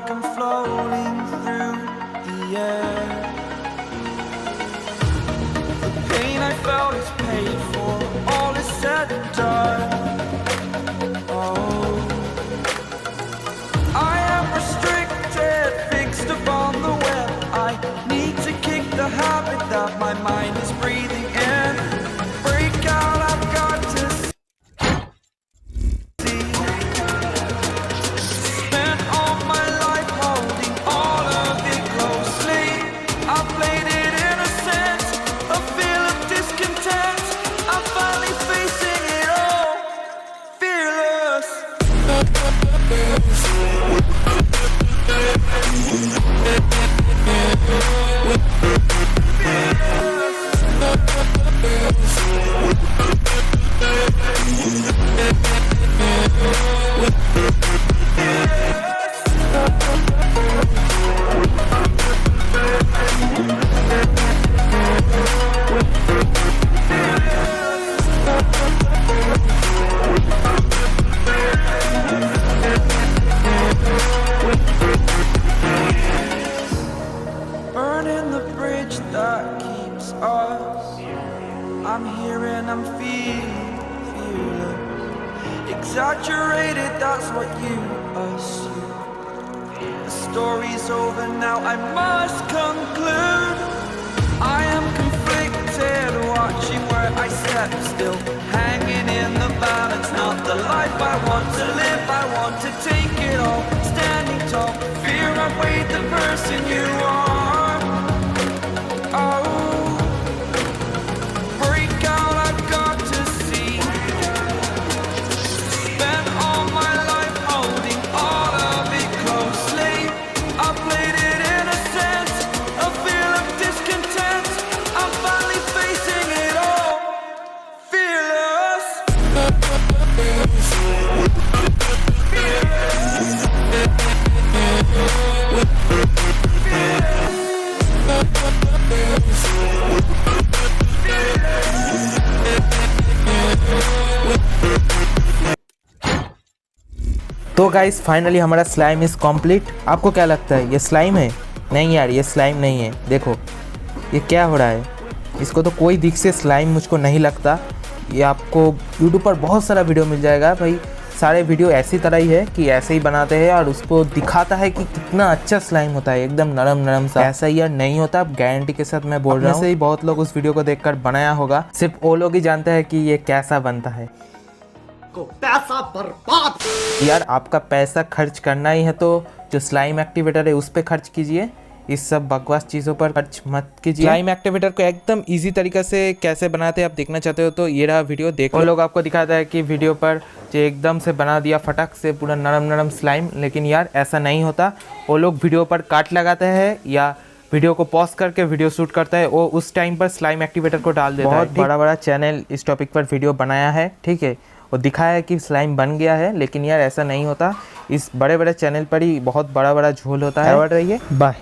like I'm floating through the air. The pain I felt is paid for, all is said and done. Oh, I am restricted, fixed upon the web. I need to kick the habit that my mind is breathing in. Break out, I've got to see. Spent all my life holding all of it closely. I played it innocent, a feel of discontent. I'm finally facing it all, fearless. Burning the bridge that keeps us. I'm here and I'm feeling fearless. Exaggerated, that's what you assume. The story's over now, I must conclude. I am conflicted, watching where I step still, hanging in the balance. Not the life I want to live, I want to take it all. Standing tall, fear outweighed the person you are. Oh, break out, I've got to see. Spent all my life holding all of it closely. I played it innocent, a feel of discontent. I'm finally facing it all, fearless. तो guys finally हमारा slime is complete. आपको क्या लगता है ये slime है? नहीं यार, ये स्लाइम नहीं है। देखो ये क्या हो रहा है, इसको तो कोई दिख से स्लाइम मुझको नहीं लगता। ये आपको यूट्यूब पर बहुत सारा वीडियो मिल जाएगा भाई, सारे वीडियो ऐसी तरह ही है कि ऐसे ही बनाते हैं और उसको दिखाता है कि कितना अच्छा स्लाइम होता है, एकदम नरम नरम सा। ऐसा यार नहीं होता, गारंटी के साथ मैं बोल रहा हूँ। ऐसे ही बहुत लोग उस वीडियो को देखकर बनाया होगा, सिर्फ वो लोग ही जानते हैं कि ये कैसा बनता है। पैसा बर्बाद। यार आपका पैसा खर्च करना ही है तो जो स्लाइम एक्टिवेटर है उस पर खर्च कीजिए, इस सब बकवास चीज़ों पर खर्च मत कीजिए। स्लाइम एक्टिवेटर को एकदम इजी तरीके से कैसे बनाते हैं आप देखना चाहते हो तो ये रहा वीडियो देखो। लोग आपको दिखाता है कि वीडियो पर जो एकदम से बना दिया फटक से पूरा नरम नरम स्लाइम, लेकिन यार ऐसा नहीं होता। वो लोग वीडियो पर काट लगाते हैं या वीडियो को पॉज करके वीडियो शूट करता है, वो उस टाइम पर स्लाइम एक्टिवेटर को डाल देता है। बहुत बड़ा बड़ा चैनल इस टॉपिक पर वीडियो बनाया है, ठीक है, वो दिखाया है कि स्लाइम बन गया है, लेकिन यार ऐसा नहीं होता। इस बड़े बड़े चैनल पर ही बहुत बड़ा बड़ा झोल होता है। बाय।